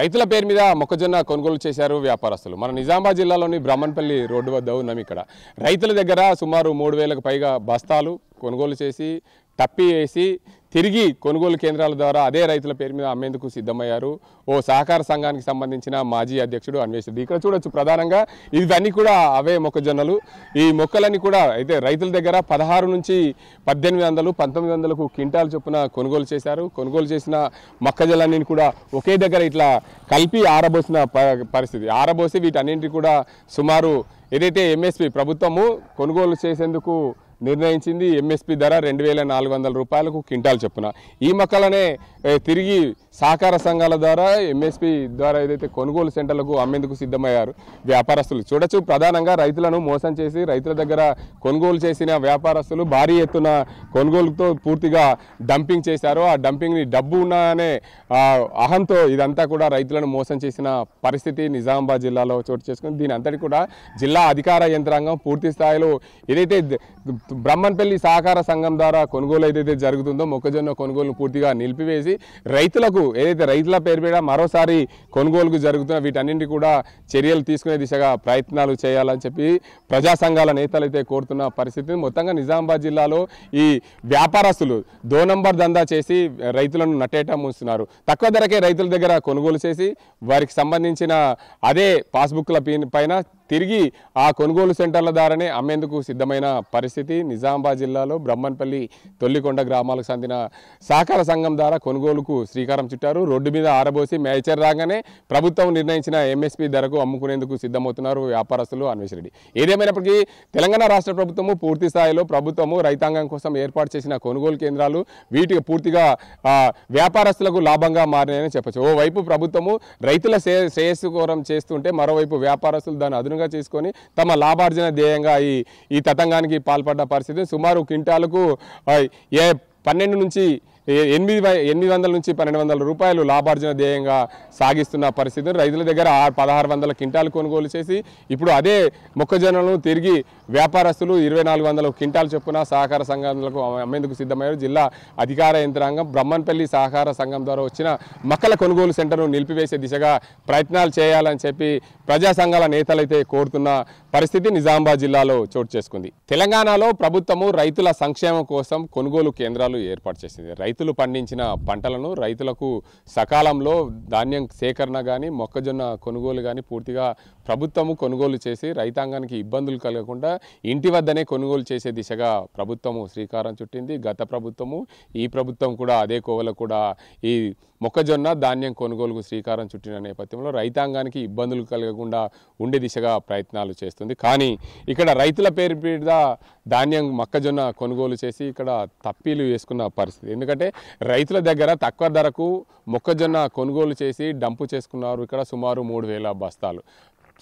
రైతుల పేరు మీద మొక్కజొన్న కొనుగోలు చేశారు వ్యాపారస్తులు. మన నిజామాబాద్ జిల్లాలోని బ్రహ్మన్పల్లి రోడ్డు వద్ద ఉన్నాం. ఇక్కడ రైతుల దగ్గర సుమారు 3000కు పైగా బస్తాలు కొనుగోలు చేసి టప్పి వేసి తిరిగి కొనుగోలు కేంద్రాల ద్వారా అదే రైతుల పేరు మీద అమ్మేందుకు సిద్ధమయ్యారు. ఓ సహకార సంఘానికి సంబంధించిన మాజీ అధ్యక్షుడు అన్వేషింది. ఇక్కడ చూడొచ్చు, ప్రధానంగా ఇవన్నీ కూడా అవే మొక్కజొన్నలు. ఈ మొక్కలన్నీ కూడా అయితే రైతుల దగ్గర 16 నుంచి 1800, 1900కు క్వింటాల్ చొప్పున కొనుగోలు చేశారు. కొనుగోలు చేసిన మొక్కజొన్నలన్నీ కూడా ఒకే దగ్గర ఇట్లా కలిపి ఆరబోసిన పరిస్థితి. ఆరబోసి వీటన్నింటినీ కూడా సుమారు ఏదైతే ఎంఎస్పి ప్రభుత్వము కొనుగోలు చేసేందుకు నిర్ణయించింది, ఎంఎస్పి ధర 2400 రూపాయలకు క్వింటాల్ చొప్పున. ఈ మొక్కలనే తిరిగి సహకార సంఘాల ద్వారా ఎంఎస్పి ద్వారా ఏదైతే కొనుగోలు సెంటర్లకు అమ్మేందుకు సిద్ధమయ్యారు వ్యాపారస్తులు. చూడొచ్చు, ప్రధానంగా రైతులను మోసం చేసి రైతుల దగ్గర కొనుగోలు చేసిన వ్యాపారస్తులు భారీ ఎత్తున కొనుగోలుతో పూర్తిగా డంపింగ్ చేశారు. ఆ డంపింగ్ని డబ్బు ఉన్నాయనే అహంతో ఇదంతా కూడా రైతులను మోసం చేసిన పరిస్థితి నిజామాబాద్ జిల్లాలో చోటు చేసుకుంది. దీని అంతటి కూడా జిల్లా అధికార యంత్రాంగం పూర్తి స్థాయిలో ఏదైతే బ్రహ్మన్పల్లి సహకార సంఘం ద్వారా కొనుగోలు ఏదైతే జరుగుతుందో మొక్కజొన్న కొనుగోలును పూర్తిగా నిలిపివేసి రైతులకు ఏదైతే రైతుల పేరు మీద మరోసారి కొనుగోలుకు జరుగుతున్న వీటన్నింటి కూడా చర్యలు తీసుకునే దిశగా ప్రయత్నాలు చేయాలని చెప్పి ప్రజా సంఘాల నేతలు అయితే కోరుతున్న పరిస్థితి. మొత్తంగా నిజామాబాద్ జిల్లాలో ఈ వ్యాపారస్తులు 2 నంబర్ దందా చేసి రైతులను నట్టేట మూస్తున్నారు. తక్కువ ధరకే రైతుల దగ్గర కొనుగోలు చేసి వారికి సంబంధించిన అదే పాస్బుక్ల పైన తిరిగి ఆ కొనుగోలు సెంటర్ల ద్వారానే అమ్మేందుకు సిద్ధమైన పరిస్థితి. నిజామాబాద్ జిల్లాలో బ్రహ్మన్పల్లి తొల్లికొండ గ్రామాలకు చెందిన సహకార సంఘం ద్వారా కొనుగోలుకు శ్రీకారం చుట్టారు. రోడ్డు మీద ఆరబోసి మేచర్ రాగానే ప్రభుత్వం నిర్ణయించిన ఎంఎస్పి ధరకు అమ్ముకునేందుకు సిద్ధమవుతున్నారు వ్యాపారస్తులు. అన్వేషరెడ్డి, ఏదేమైనప్పటికీ తెలంగాణ రాష్ట్ర ప్రభుత్వము పూర్తి స్థాయిలో ప్రభుత్వము రైతాంగం కోసం ఏర్పాటు చేసిన కొనుగోలు కేంద్రాలు వీటికి పూర్తిగా వ్యాపారస్తులకు లాభంగా మారినాయని చెప్పచ్చు. ఓవైపు ప్రభుత్వము రైతుల శ్రేయస్సు కోరం చేస్తుంటే మరోవైపు వ్యాపారస్తులు దాన్ని అదునుగా చేసుకొని తమ లాభార్జన ధ్యేయంగా ఈ తతంగానికి పాల్పడ్డ పరిస్థితి. సుమారు క్వింటాలకు 12 నుంచి 800 నుంచి 1200 రూపాయలు లాభార్జన ధ్యేయంగా సాగిస్తున్న పరిస్థితి. రైతుల దగ్గర 1600 క్వింటాలు కొనుగోలు చేసి ఇప్పుడు అదే మొక్కజొన్నలను తిరిగి వ్యాపారస్తులు 2400 క్వింటాల్ చొప్పున సహకార సంఘాలకు అమ్మేందుకు సిద్ధమయ్యారు. జిల్లా అధికార యంత్రాంగం బ్రహ్మన్పల్లి సహకార సంఘం ద్వారా వచ్చిన మొక్కల కొనుగోలు సెంటర్ను నిలిపివేసే దిశగా ప్రయత్నాలు చేయాలని చెప్పి ప్రజా సంఘాల నేతలైతే కోరుతున్న పరిస్థితి నిజామాబాద్ జిల్లాలో చోటు చేసుకుంది. తెలంగాణలో ప్రభుత్వము రైతుల సంక్షేమం కోసం కొనుగోలు కేంద్రాలు ఏర్పాటు చేసింది. రైతులు పండించిన పంటలను రైతులకు సకాలంలో ధాన్యం సేకరణ కానీ మొక్కజొన్న కొనుగోలు కానీ పూర్తిగా ప్రభుత్వము కొనుగోలు చేసి రైతాంగానికి ఇబ్బందులు కలగకుండా ఇంటి వద్దనే కొనుగోలు చేసే దిశగా ప్రభుత్వము శ్రీకారం చుట్టింది. గత ప్రభుత్వము ఈ ప్రభుత్వం కూడా అదే కోవలో కూడా ఈ మొక్కజొన్న ధాన్యం కొనుగోలుకు శ్రీకారం చుట్టిన నేపథ్యంలో రైతాంగానికి ఇబ్బందులు కలగకుండా ఉండే దిశగా ప్రయత్నాలు చేస్తుంది. కానీ ఇక్కడ రైతుల పేరు మీద ధాన్యం మొక్కజొన్న కొనుగోలు చేసి ఇక్కడ తప్పీలు వేసుకున్న పరిస్థితి. ఎందుకంటే రైతుల దగ్గర తక్కువ ధరకు మొక్కజొన్న కొనుగోలు చేసి డంపు చేసుకున్నారు. ఇక్కడ సుమారు 3000 బస్తాలు.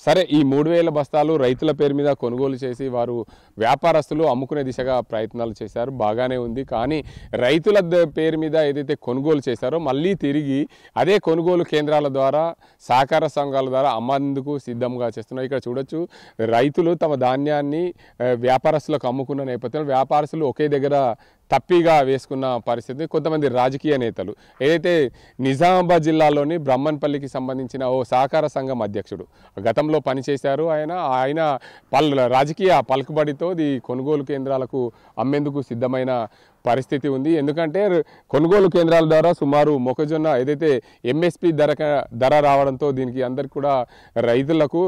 సరే, ఈ 3000 బస్తాలు రైతుల పేరు మీద కొనుగోలు చేసి వారు వ్యాపారస్తులు అమ్ముకునే దిశగా ప్రయత్నాలు చేశారు, బాగానే ఉంది. కానీ రైతుల పేరు మీద ఏదైతే కొనుగోలు చేశారో మళ్ళీ తిరిగి అదే కొనుగోలు కేంద్రాల ద్వారా సహకార సంఘాల ద్వారా అమ్మేందుకు సిద్ధంగా చేస్తున్నారు. ఇక్కడ చూడొచ్చు, రైతులు తమ ధాన్యాన్ని వ్యాపారస్తులకు అమ్ముకున్న నేపథ్యంలో వ్యాపారస్తులు ఒకే దగ్గర తప్పిగా వేసుకున్న పరిస్థితి. కొంతమంది రాజకీయ నేతలు ఏదైతే నిజామాబాద్ జిల్లాలోని బ్రహ్మన్పల్లికి సంబంధించిన ఓ సహకార సంఘం అధ్యక్షుడు గతంలో పనిచేశారు. ఆయన రాజకీయ పలుకుబడితో ఈ కొనుగోలు కేంద్రాలకు అమ్మేందుకు సిద్ధమైన పరిస్థితి ఉంది. ఎందుకంటే కొనుగోలు కేంద్రాల ద్వారా సుమారు మొక్కజొన్న ఏదైతే ఎంఎస్పి ధర రావడంతో దీనికి అందరికి కూడా రైతులకు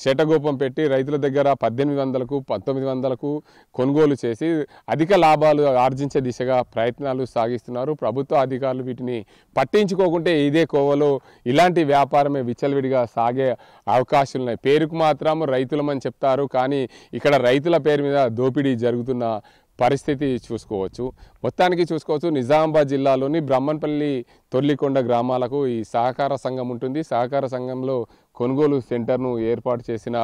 చేటగోపం పెట్టి రైతుల దగ్గర 1800కు 1900కు కొనుగోలు చేసి అధిక లాభాలు ఆర్జించే దిశగా ప్రయత్నాలు సాగిస్తున్నారు. ప్రభుత్వ అధికారులు వీటిని పట్టించుకోకుంటే ఇదే కోవలో ఇలాంటి వ్యాపారమే విచ్చలవిడిగా సాగే అవకాశాలు ఉన్నాయి. పేరుకు మాత్రం రైతులమని చెప్తారు, కానీ ఇక్కడ రైతుల పేరు మీద దోపిడీ జరుగుతున్న పరిస్థితి చూసుకోవచ్చు. నిజామాబాద్ జిల్లాలోని బ్రహ్మన్పల్లి తొల్లికొండ గ్రామాలకు ఈ సహకార సంఘం ఉంటుంది. సహకార సంఘంలో కొనుగోలు సెంటర్ను ఏర్పాటు చేసిన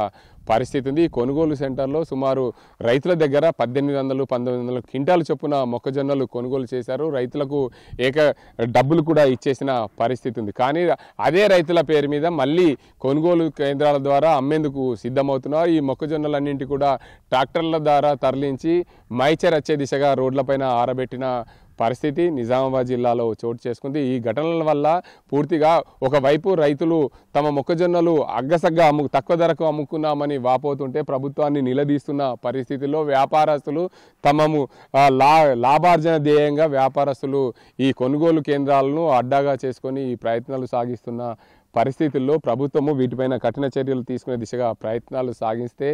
పరిస్థితి ఉంది. ఈ కొనుగోలు సెంటర్లో సుమారు రైతుల దగ్గర 1800, 1900 క్వింటాలు చొప్పున మొక్కజొన్నలు కొనుగోలు చేశారు. రైతులకు డబ్బులు కూడా ఇచ్చేసిన పరిస్థితి ఉంది. కానీ అదే రైతుల పేరు మీద మళ్ళీ కొనుగోలు కేంద్రాల ద్వారా అమ్మేందుకు సిద్ధమవుతున్నారు. ఈ మొక్కజొన్నలన్నింటి కూడా ట్రాక్టర్ల ద్వారా తరలించి మైచర్ వచ్చే దిశగా రోడ్లపైన ఆరబెట్టిన పరిస్థితి నిజామాబాద్ జిల్లాలో చోటు చేసుకుంది. ఈ ఘటనల వల్ల పూర్తిగా ఒకవైపు రైతులు తమ మొక్కజొన్నలు అగ్గసగ్గా తక్కువ ధరకు అమ్ముకున్నామని వాపోతుంటే ప్రభుత్వాన్ని నిలదీస్తున్న పరిస్థితుల్లో వ్యాపారస్తులు తమము లాభార్జన ధ్యేయంగా వ్యాపారస్తులు ఈ కొనుగోలు కేంద్రాలను అడ్డాగా చేసుకొని ఈ ప్రయత్నాలు సాగిస్తున్న పరిస్థితుల్లో ప్రభుత్వము వీటిపైన కఠిన చర్యలు తీసుకునే దిశగా ప్రయత్నాలు సాగిస్తే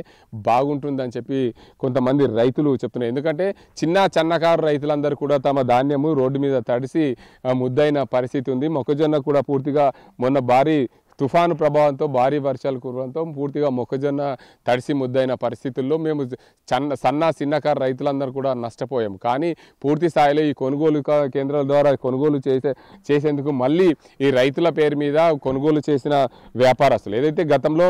బాగుంటుందని చెప్పి కొంతమంది రైతులు చెప్తున్నారు. ఎందుకంటే చిన్నకారు రైతులందరూ కూడా తమ ధాన్యము రోడ్డు మీద తడిసి ముద్దైన పరిస్థితి ఉంది. మొక్కజొన్న కూడా పూర్తిగా మొన్న భారీ తుఫాను ప్రభావంతో భారీ వర్షాలు కురవడంతో పూర్తిగా మొక్కజొన్న తడిసి ముద్దైన పరిస్థితుల్లో మేము చిన్నకారు రైతులందరూ కూడా నష్టపోయాం. కానీ పూర్తి స్థాయిలో ఈ కొనుగోలు కేంద్రాల ద్వారా కొనుగోలు చేసేందుకు మళ్ళీ ఈ రైతుల పేరు మీద కొనుగోలు చేసిన వ్యాపారస్తులు ఏదైతే గతంలో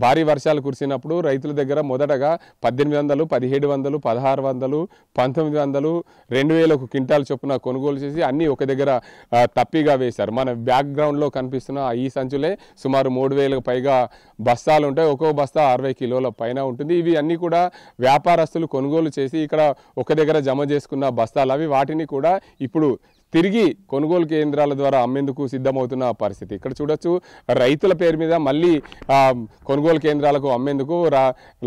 భారీ వర్షాలు కురిసినప్పుడు రైతుల దగ్గర మొదటగా 1800, 1700, 1600, 1900, 2000 క్వింటాల్ చొప్పున కొనుగోలు చేసి అన్నీ ఒక దగ్గర తప్పిగా వేశారు. మన బ్యాక్గ్రౌండ్లో కనిపిస్తున్న ఈ సంచులే సుమారు 3000కు పైగా బస్తాలు ఉంటాయి. ఒక్కో బస్తా 60 కిలోల పైన ఉంటుంది. ఇవి అన్నీ కూడా వ్యాపారస్తులు కొనుగోలు చేసి ఇక్కడ ఒక దగ్గర జమ చేసుకున్న బస్తాలు అవి. వాటిని కూడా ఇప్పుడు తిరిగి కొనుగోలు కేంద్రాల ద్వారా అమ్మేందుకు సిద్ధమవుతున్న పరిస్థితి. ఇక్కడ చూడొచ్చు రైతుల పేరు మీద మళ్ళీ కొనుగోలు కేంద్రాలకు అమ్మేందుకు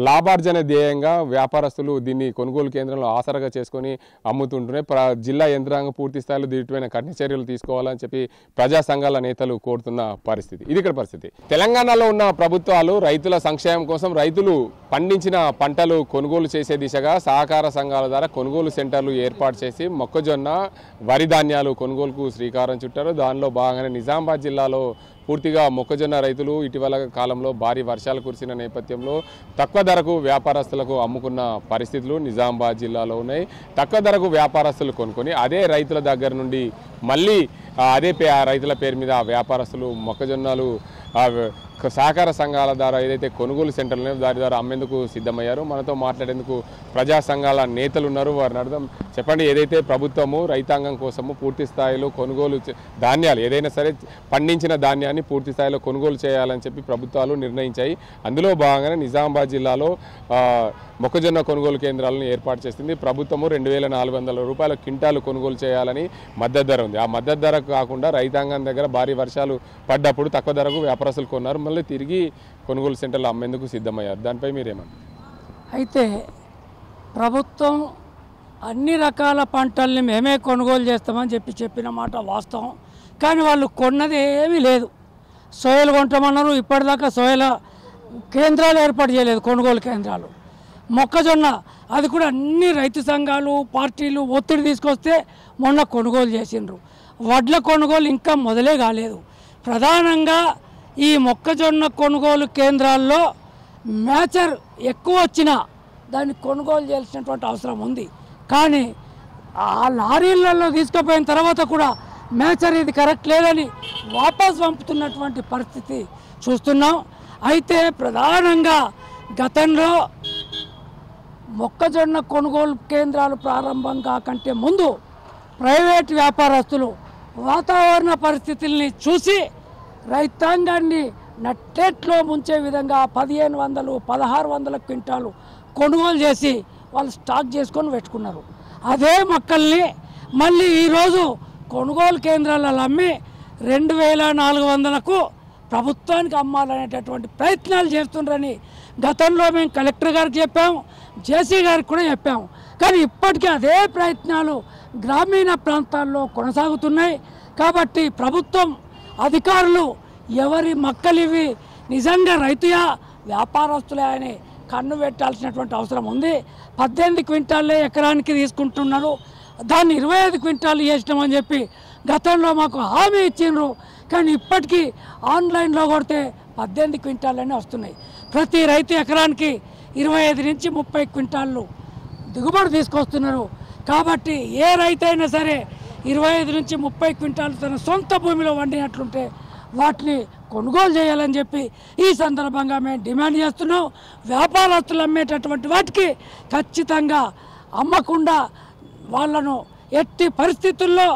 లాభార్జన ధ్యేయంగా వ్యాపారస్తులు దీన్ని కొనుగోలు కేంద్రంలో ఆసరగా చేసుకొని అమ్ముతుంటున్నాయి. జిల్లా యంత్రాంగం పూర్తి స్థాయిలో దీనిపైన కఠిన చర్యలు తీసుకోవాలని చెప్పి ప్రజా సంఘాల నేతలు కోరుతున్న పరిస్థితి. ఇది ఇక్కడ పరిస్థితి. తెలంగాణలో ఉన్న ప్రభుత్వాలు రైతుల సంక్షేమం కోసం రైతులు పండించిన పంటలు కొనుగోలు చేసే దిశగా సహకార సంఘాల ద్వారా కొనుగోలు సెంటర్లు ఏర్పాటు చేసి మొక్కజొన్న, వరి ధాన్యాలు కొనుగోలుకు శ్రీకారం చుట్టారు. దానిలో భాగంగానే నిజామాబాద్ జిల్లాలో పూర్తిగా మొక్కజొన్న రైతులు ఇటీవల కాలంలో భారీ వర్షాలు కురిసిన నేపథ్యంలో తక్కువ ధరకు వ్యాపారస్తులకు అమ్ముకున్న పరిస్థితులు నిజామాబాద్ జిల్లాలో ఉన్నాయి. తక్కువ ధరకు వ్యాపారస్తులు కొనుక్కొని అదే రైతుల దగ్గర నుండి మళ్ళీ అదే రైతుల పేరు మీద వ్యాపారస్తులు మొక్కజొన్నలు సహకార సంఘాల ద్వారా ఏదైతే కొనుగోలు సెంటర్లు ఉన్నాయో దాని ద్వారా అమ్మేందుకు సిద్ధమయ్యారు. మనతో మాట్లాడేందుకు ప్రజా సంఘాల నేతలు ఉన్నారు. వారిని అర్థం చెప్పండి, ఏదైతే ప్రభుత్వము రైతాంగం కోసము పూర్తి స్థాయిలో కొనుగోలు ధాన్యాలు ఏదైనా సరే పండించిన ధాన్యాన్ని పూర్తి స్థాయిలో కొనుగోలు చేయాలని చెప్పి ప్రభుత్వాలు నిర్ణయించాయి. అందులో భాగంగానే నిజామాబాద్ జిల్లాలో మొక్కజొన్న కొనుగోలు కేంద్రాలను ఏర్పాటు చేసింది. ప్రభుత్వము 2400 రూపాయల క్వింటాలు కొనుగోలు చేయాలని మద్దతు ధర ఉంది. ఆ మద్దతు ధర కాకుండా రైతాంగం దగ్గర భారీ వర్షాలు పడ్డప్పుడు తక్కువ ధరకు వ్యాపారస్తులు కొన్నారు. మళ్ళీ తిరిగి కొనుగోలు సెంటర్లు అమ్మేందుకు సిద్ధమయ్యారు. దానిపై మీరేమంటారు? అయితే ప్రభుత్వం అన్ని రకాల పంటల్ని మేమే కొనుగోలు చేస్తామని చెప్పిన మాట వాస్తవం. కానీ వాళ్ళు కొన్నది ఏమీ లేదు. సోయలు కొంటామన్నారు, ఇప్పటిదాకా సోయల కేంద్రాలు ఏర్పాటు చేయలేదు, కొనుగోలు కేంద్రాలు. మొక్కజొన్న అది కూడా అన్ని రైతు సంఘాలు పార్టీలు ఒత్తిడి తీసుకొస్తే మొన్న కొనుగోలు చేసిండ్రు. వడ్ల కొనుగోలు ఇంకా మొదలే కాలేదు. ప్రధానంగా ఈ మొక్కజొన్న కొనుగోలు కేంద్రాల్లో మేచర్ ఎక్కువ వచ్చినా దాన్ని కొనుగోలు చేయాల్సినటువంటి అవసరం ఉంది. కానీ ఆ లారీలలో తీసుకుపోయిన తర్వాత కూడా మేచర్ ఇది కరెక్ట్ లేదని వాపస్ పంపుతున్నటువంటి పరిస్థితి చూస్తున్నాం. అయితే ప్రధానంగా గతంలో మొక్కజొన్న కొనుగోలు కేంద్రాలు ప్రారంభం కాకంటే ముందు ప్రైవేట్ వ్యాపారస్తులు వాతావరణ పరిస్థితుల్ని చూసి రైతాంగాన్ని నట్టేట్లో ముంచే విధంగా 1500, 1600 క్వింటాలు కొనుగోలు చేసి వాళ్ళు స్టాక్ చేసుకొని పెట్టుకున్నారు. అదే మొక్కల్ని మళ్ళీ ఈరోజు కొనుగోలు కేంద్రాలలో అమ్మి 2400కు ప్రభుత్వానికి అమ్మాలనేటటువంటి ప్రయత్నాలు చేస్తుండ్రని గతంలో మేము కలెక్టర్ గారికి చెప్పాము, జేసీ గారికి కూడా చెప్పాము. కానీ ఇప్పటికీ అదే ప్రయత్నాలు గ్రామీణ ప్రాంతాల్లో కొనసాగుతున్నాయి. కాబట్టి ప్రభుత్వం అధికారులు ఎవరి మక్కలు ఇవి నిజంగా రైతుయా వ్యాపారస్తులే అని కన్ను పెట్టాల్సినటువంటి అవసరం ఉంది. 18 క్వింటాలే ఎకరానికి తీసుకుంటున్నారు, దాన్ని 25 క్వింటాలు చేసినామని చెప్పి గతంలో మాకు హామీ ఇచ్చిండ్రు. కానీ ఇప్పటికీ ఆన్లైన్లో కొడితే 18 క్వింటాలనే వస్తున్నాయి. ప్రతి రైతు ఎకరానికి 25 నుంచి 30 క్వింటాళ్ళు దిగుబడి తీసుకొస్తున్నారు. కాబట్టి ఏ రైతు అయినా సరే 25 నుంచి 30 క్వింటాలు తన సొంత భూమిలో వండినట్లుంటే వాటిని కొనుగోలు చేయాలని చెప్పి ఈ సందర్భంగా మేము డిమాండ్ చేస్తున్నాం. వ్యాపారస్తులు అమ్మేటటువంటి వాటికి ఖచ్చితంగా అమ్మకుండా వాళ్ళను ఎట్టి పరిస్థితుల్లో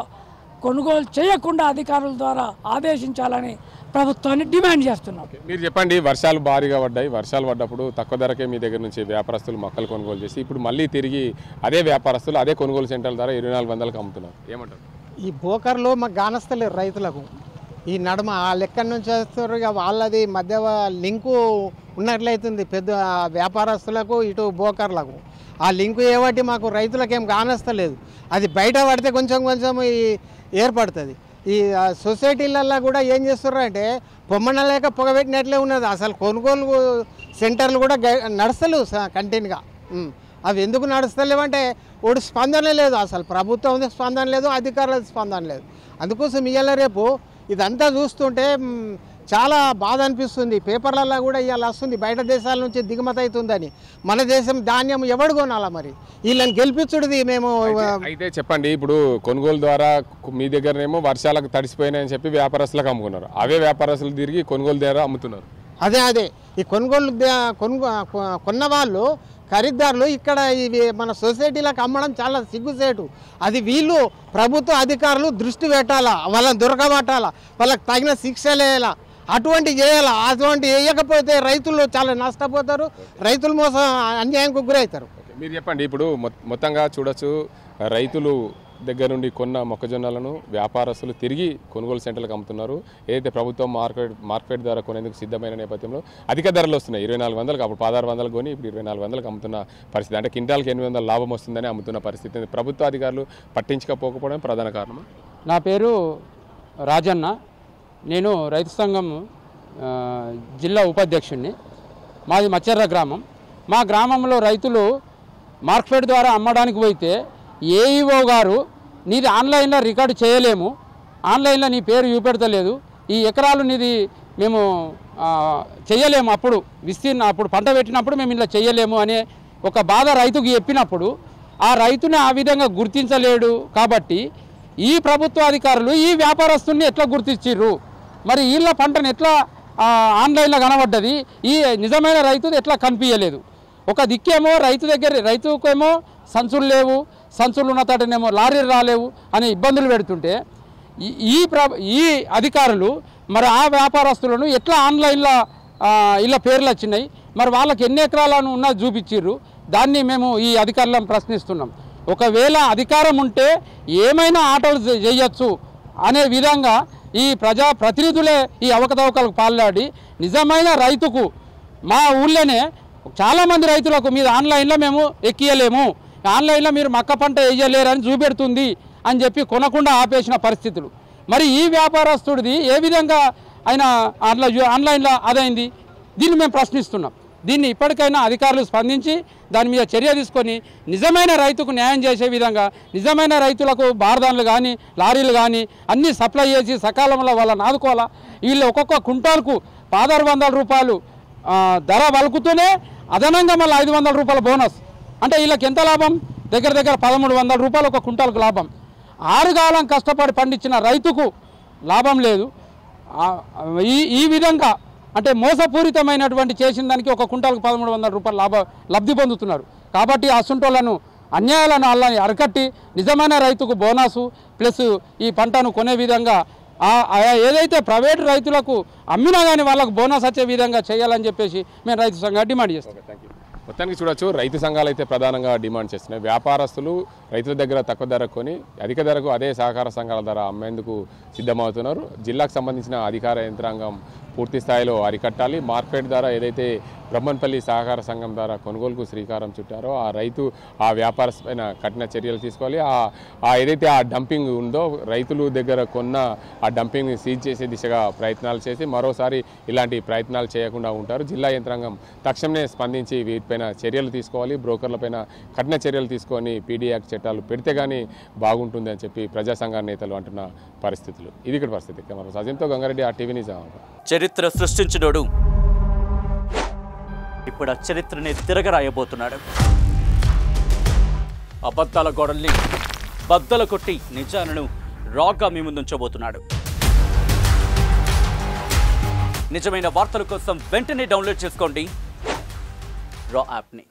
కొనుగోలు చేయకుండా అధికారుల ద్వారా ఆదేశించాలని ప్రభుత్వాన్ని డిమాండ్ చేస్తున్నాం. మీరు చెప్పండి, వర్షాలు భారీగా పడ్డాయి. వర్షాలు పడ్డప్పుడు తక్కువ ధరకే మీ దగ్గర నుంచి వ్యాపారస్తులు మొక్కలు కొనుగోలు చేసి ఇప్పుడు మళ్ళీ తిరిగి అదే వ్యాపారస్తులు అదే కొనుగోలు సెంటర్ల ద్వారా 2400కి అమ్ముతున్నారు. ఏమంటారు? ఈ బోకర్లో మాకు కానస్తలేరు రైతులకు. ఈ నడుమ ఆ లెక్క నుంచి వస్తారు, ఇక వాళ్ళది మధ్య లింకు ఉన్నట్లయితుంది పెద్ద వ్యాపారస్తులకు ఇటు బోకర్లకు. ఆ లింకు ఏబట్టి మాకు రైతులకు ఏం కానస్తలేదు. అది బయట పడితే కొంచెం కొంచెం ఏర్పడుతుంది. ఈ సొసైటీలల్లో కూడా ఏం చేస్తున్నారంటే పొమ్మన లేక పొగబెట్టినట్లే ఉన్నది. అసలు కొనుగోలు సెంటర్లు కూడా నడుస్తలేవు కంటిన్యూగా. అవి ఎందుకు నడుస్తలేవంటే ఒకటి స్పందన లేదు, అసలు ప్రభుత్వం స్పందన లేదు, అధికారుల స్పందన లేదు. అందుకోసం ఇవాళ రేపు ఇదంతా చూస్తుంటే చాలా బాధ అనిపిస్తుంది. పేపర్లలో కూడా ఇవాళ వస్తుంది బయట దేశాల నుంచి దిగుమతి అవుతుందని. మన దేశం ధాన్యం ఎవడు కొనాలా? మరి వీళ్ళని గెలిపించుడిది మేము. అయితే చెప్పండి, ఇప్పుడు కొనుగోలు ద్వారా మీ దగ్గరనేమో వర్షాలకు తడిసిపోయినాయని చెప్పి వ్యాపారస్తులకు అమ్ముకున్నారు. అవే వ్యాపారస్తులు తిరిగి కొనుగోలు ద్వారా అమ్ముతున్నారు. అదే ఈ కొన్న వాళ్ళు ఖరీదారులు ఇక్కడ ఇవి మన సొసైటీలకు అమ్మడం చాలా సిగ్గుసేటు. అది వీళ్ళు ప్రభుత్వ అధికారులు దృష్టి పెట్టాలా, వాళ్ళని దొరకబట్టాలా, వాళ్ళకి తగిన శిక్షలు వేయాలా, అటువంటి చేయాలా. అటువంటి వేయకపోతే రైతులు చాలా నష్టపోతారు, రైతులు మోసం అన్యాయంకు గురవుతారు. మీరు చెప్పండి, ఇప్పుడు మొత్తంగా చూడొచ్చు, రైతులు దగ్గర నుండి కొన్న మొక్కజొన్నలను వ్యాపారస్తులు తిరిగి కొనుగోలు సెంటర్లకు అమ్ముతున్నారు. ఏదైతే ప్రభుత్వం మార్కెట్ ద్వారా కొనేందుకు సిద్ధమైన నేపథ్యంలో అధిక ధరలు వస్తున్నాయి. 2400కి అప్పుడు 1600 కొని ఇప్పుడు 2400కి అమ్ముతున్న పరిస్థితి. అంటే క్వింటాల్కి 800 లాభం వస్తుందని అమ్ముతున్న పరిస్థితి. ప్రభుత్వ అధికారులు పట్టించకపోకపోవడం ప్రధాన కారణం. నా పేరు రాజన్న, నేను రైతు సంఘం జిల్లా ఉపాధ్యక్షుడిని. మాది మచ్చర్ర గ్రామం. మా గ్రామంలో రైతులు మార్కెట్ ద్వారా అమ్మడానికి పోతే ఏఈఓ గారు నీది ఆన్లైన్లో రికార్డు చేయలేము, ఆన్లైన్లో నీ పేరు చూపెడతలేదు, ఈ ఎకరాలు నీది మేము చేయలేము, అప్పుడు అప్పుడు పంట పెట్టినప్పుడు మేము ఇలా చేయలేము అనే ఒక బాధ రైతుకు చెప్పినప్పుడు ఆ రైతుని ఆ విధంగా గుర్తించలేడు. కాబట్టి ఈ ప్రభుత్వ అధికారులు ఈ వ్యాపారస్తుల్ని ఎట్లా గుర్తించిర్రు? మరి వీళ్ళ పంటను ఎట్లా ఆన్లైన్లో కనబడ్డది, ఈ నిజమైన రైతుది ఎట్లా కనిపించలేదు? ఒక దిక్కేమో రైతుకేమో సంచులు లేవు, సంచులు ఉన్న తాటనేమో లారీలు రాలేవు అనే ఇబ్బందులు పెడుతుంటే ఈ అధికారులు మరి ఆ వ్యాపారస్తులను ఎట్లా ఆన్లైన్లో ఇలా పేర్లు వచ్చినాయి, మరి వాళ్ళకి ఎన్ని ఎకరాలను ఉన్నా చూపించిర్రు? దాన్ని మేము ఈ అధికారులను ప్రశ్నిస్తున్నాం. ఒకవేళ అధికారం ఉంటే ఏమైనా ఆటలు చేయొచ్చు అనే విధంగా ఈ ప్రజాప్రతినిధులే ఈ అవకతవకలకు పాల్లాడి నిజమైన రైతుకు మా ఊళ్ళోనే చాలామంది రైతులకు మీద ఆన్లైన్లో మేము ఎక్కియలేము, ఆన్లైన్లో మీరు మక్క పంట వేయలేరని చూపెడుతుంది అని చెప్పి కొనకుండా ఆపేసిన పరిస్థితులు. మరి ఈ వ్యాపారస్తుడిది ఏ విధంగా ఆయన ఆన్లైన్లో అదైంది? దీన్ని మేము ప్రశ్నిస్తున్నాం. దీన్ని ఇప్పటికైనా అధికారులు స్పందించి దాని మీద చర్య తీసుకొని నిజమైన రైతుకు న్యాయం చేసే విధంగా నిజమైన రైతులకు బార్దాన్లు కానీ లారీలు కానీ అన్నీ సప్లై చేసి సకాలంలో వాళ్ళని ఆదుకోవాలా. వీళ్ళు ఒక్కొక్క కుంటాల్కు 1600 రూపాయలు ధర వలుకుతూనే అదనంగా మళ్ళీ 500 రూపాయల బోనస్. అంటే వీళ్ళకి ఎంత లాభం? దగ్గర 1300 రూపాయలు ఒక కుంటాలకు లాభం. 6 కాలం కష్టపడి పండించిన రైతుకు లాభం లేదు. ఈ విధంగా అంటే మోసపూరితమైనటువంటి చేసిన దానికి ఒక కుంటాలకు 1300 రూపాయలు లబ్ధి పొందుతున్నారు. కాబట్టి ఆ సుంటోళ్లను అన్యాయాలను అల్లని అరకట్టి నిజమైన రైతుకు బోనసు ప్లస్ ఈ పంటను కొనే విధంగా ఏదైతే ప్రైవేటు రైతులకు అమ్మినా కానీ వాళ్ళకు బోనస్ వచ్చే విధంగా చేయాలని చెప్పేసి మేము రైతు సంఘం డిమాండ్ చేస్తాం. మొత్తానికి చూడొచ్చు, రైతు సంఘాలు అయితే ప్రధానంగా డిమాండ్ చేస్తున్నాయి. వ్యాపారస్తులు రైతుల దగ్గర తక్కువ ధర కొని అధిక ధరకు అదే సహకార సంఘాల ధర అమ్మేందుకు సిద్ధమవుతున్నారు. జిల్లాకు సంబంధించిన అధికార యంత్రాంగం పూర్తి స్థాయిలో అరికట్టాలి. మార్కెట్ ద్వారా ఏదైతే బ్రహ్మన్పల్లి సహకార సంఘం ద్వారా కొనుగోలుకు శ్రీకారం చుట్టారో ఆ రైతు ఆ వ్యాపారస్తు పైన కఠిన చర్యలు తీసుకోవాలి. ఏదైతే ఆ డంపింగ్ ఉందో రైతులు దగ్గర కొన్న ఆ డంపింగ్ని సీజ్ చేసే దిశగా ప్రయత్నాలు చేసి మరోసారి ఇలాంటి ప్రయత్నాలు చేయకుండా ఉంటారు. జిల్లా యంత్రాంగం తక్షణమే స్పందించి వీటిపైన చర్యలు తీసుకోవాలి. బ్రోకర్లపైన కఠిన చర్యలు తీసుకొని పీడీ యాక్ట్ చట్టాలు పెడితే కానీ బాగుంటుంది అని చెప్పి ప్రజా సంఘ నేతలు అంటున్న పరిస్థితులు. ఇది ఇక్కడ పరిస్థితి. కెమెరా సజింతో గంగారెడ్డి, RTV న్యూస్. చరిత్ర సృష్టించినోడు ఇప్పుడు ఆ చరిత్రని తిరగరాయబోతున్నాడు. అబద్ధాల గోడల్ని బద్దలు కొట్టి నిజాలను రాగా మీ ముందుంచబోతున్నాడు. నిజమైన వార్తల కోసం వెంటనే డౌన్లోడ్ చేసుకోండి రా యాప్ని.